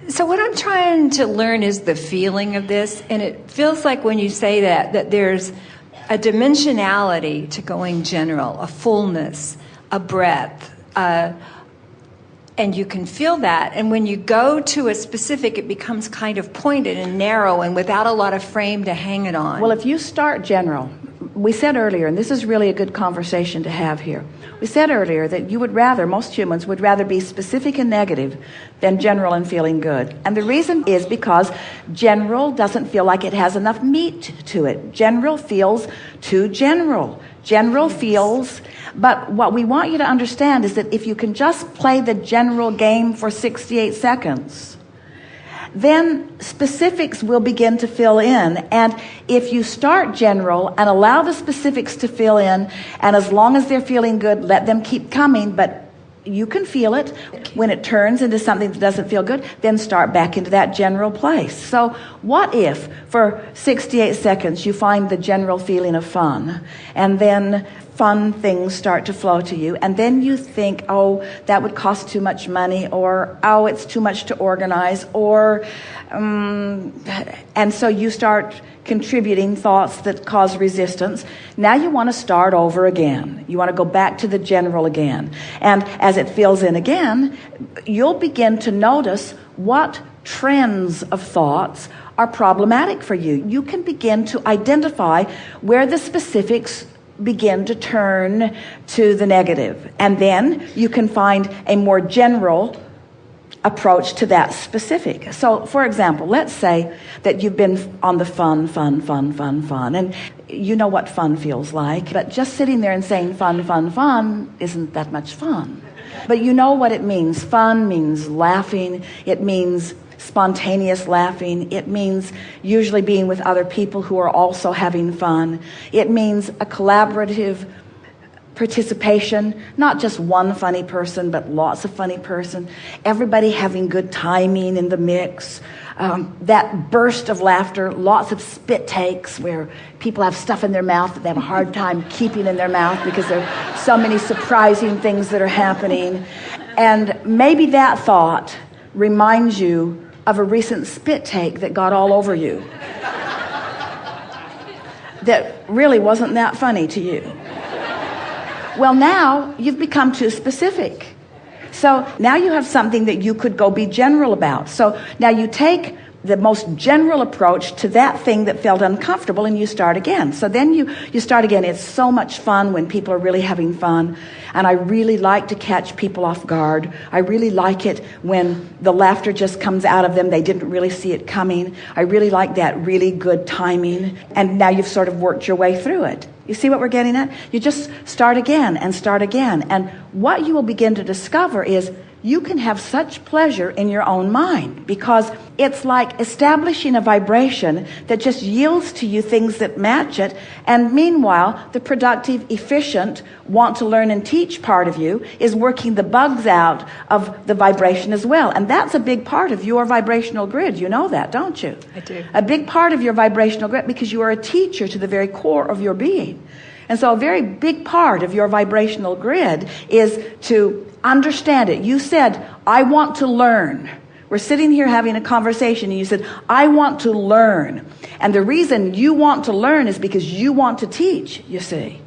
So what I'm trying to learn is the feeling of this, and it feels like when you say that there's a dimensionality to going general, a fullness, a breadth, and you can feel that. And when you go to a specific, it becomes kind of pointed and narrow and without a lot of frame to hang it on. Well, if you start general, we said earlier, and this is really a good conversation to have here, we said earlier that most humans would rather be specific and negative than general and feeling good. And the reason is because general doesn't feel like it has enough meat to it. General feels too general. General feels, but what we want you to understand is that if you can just play the general game for 68 seconds, then specifics will begin to fill in. And if you start general and allow the specifics to fill in, and as long as they're feeling good, let them keep coming, but you can feel it. When it turns into something that doesn't feel good, then start back into that general place. So what if for 68 seconds you find the general feeling of fun, and then fun things start to flow to you, and then you think, oh, that would cost too much money, or oh, it's too much to organize, or and so you start contributing thoughts that cause resistance. Now you want to start over again. You want to go back to the general again. And as it fills in again, you'll begin to notice what trends of thoughts are problematic for you. You can begin to identify where the specifics begin to turn to the negative. And then you can find a more general approach to that specific. So, for example, let's say that you've been on the fun, and you know what fun feels like, but just sitting there and saying fun isn't that much fun. But you know what it means. Fun means laughing. It means spontaneous laughing. It means usually being with other people who are also having fun. It means a collaborative participation, not just one funny person, but lots of funny person. Everybody having good timing in the mix. That burst of laughter, lots of spit takes where people have stuff in their mouth that they have a hard time keeping in their mouth because there are so many surprising things that are happening. And maybe that thought reminds you of a recent spit take that got all over you that really wasn't that funny to you. Well, now you've become too specific. So now you have something that you could go be general about. So now you take the most general approach to that thing that felt uncomfortable and you start again. So then you start again. It's so much fun when people are really having fun. And I really like to catch people off guard. I really like it when the laughter just comes out of them. They didn't really see it coming. I really like that really good timing. And now you've sort of worked your way through it. You see what we're getting at? You just start again and start again. And what you will begin to discover is you can have such pleasure in your own mind, because it's like establishing a vibration that just yields to you things that match it. And meanwhile, the productive, efficient, want to learn and teach part of you is working the bugs out of the vibration as well. And that's a big part of your vibrational grid. You know that, don't you? I do. A big part of your vibrational grid, because you are a teacher to the very core of your being. And so a very big part of your vibrational grid is to understand it. You said, I want to learn. We're sitting here having a conversation and you said, I want to learn. And the reason you want to learn is because you want to teach, you see.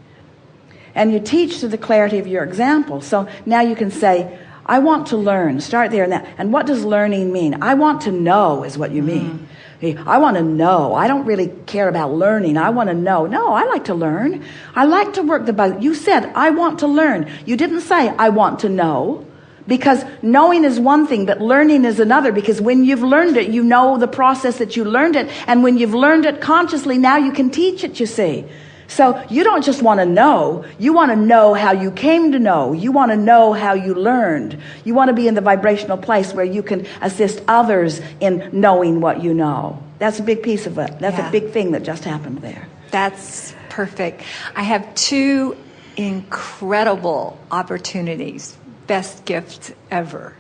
And you teach to the clarity of your example. So now you can say, I want to learn. Start there and that. And what does learning mean? I want to know is what you mean. I want to know. I don't really care about learning. I want to know. No, I like to learn. I like to work the bug. You said, I want to learn. You didn't say, I want to know. Because knowing is one thing, but learning is another. Because when you've learned it, you know the process that you learned it. And when you've learned it consciously, now you can teach it, you see. So you don't just want to know. You want to know how you came to know. You want to know how you learned. You want to be in the vibrational place where you can assist others in knowing what you know. That's a big piece of it. That's a big thing that just happened there. That's perfect. I have two incredible opportunities, best gifts ever,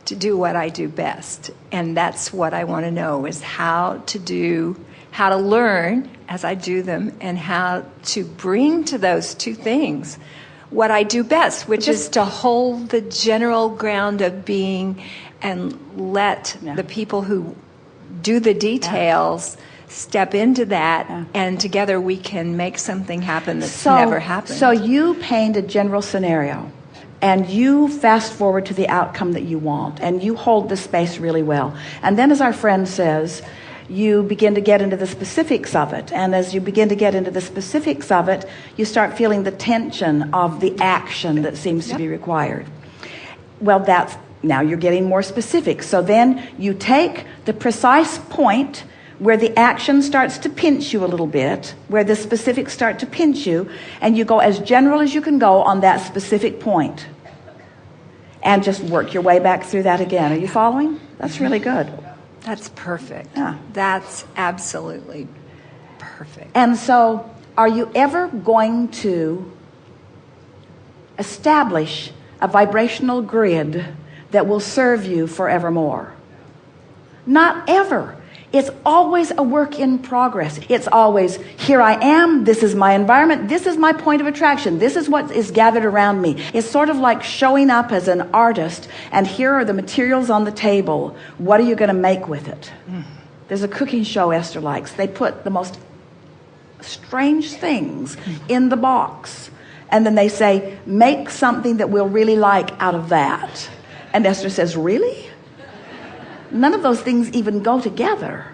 to do what I do best. And that's what I want to know, is how to learn as I do them, and how to bring to those two things what I do best, which is to hold the general ground of being and let the people who do the details step into that, and together we can make something happen that's never happened. So you paint a general scenario, and you fast forward to the outcome that you want, and you hold the space really well. And then, as our friend says, you begin to get into the specifics of it. And as you begin to get into the specifics of it, you start feeling the tension of the action that seems to be required. Well, now you're getting more specific. So then you take the precise point where the action starts to pinch you a little bit, where the specifics start to pinch you, and you go as general as you can go on that specific point. And just work your way back through that again. Are you following? That's really good. That's perfect. Yeah. That's absolutely perfect. And so, are you ever going to establish a vibrational grid that will serve you forevermore? Not ever. It's always a work in progress. It's always, here I am, this is my environment, this is my point of attraction, this is what is gathered around me. It's sort of like showing up as an artist, and here are the materials on the table. What are you going to make with it? There's a cooking show Esther likes. They put the most strange things in the box, and then they say, make something that we'll really like out of that. And Esther says, really? None of those things even go together.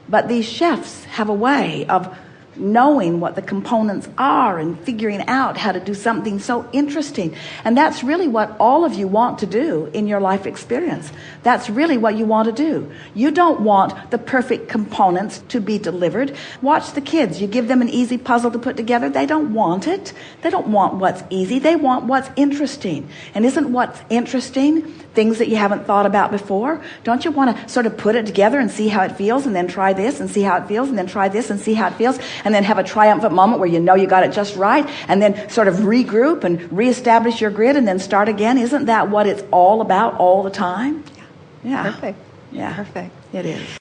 But these chefs have a way of knowing what the components are and figuring out how to do something so interesting. And that's really what all of you want to do in your life experience. That's really what you want to do. You don't want the perfect components to be delivered. Watch the kids. You give them an easy puzzle to put together. They don't want it. They don't want what's easy. They want what's interesting. And isn't what's interesting things that you haven't thought about before? Don't you want to sort of put it together and see how it feels, and then try this and see how it feels, and then try this and see how it feels, and then have a triumphant moment where you know you got it just right, and then sort of regroup and reestablish your grid and then start again? Isn't that what it's all about all the time? Yeah. Perfect. Yeah. Perfect. It is.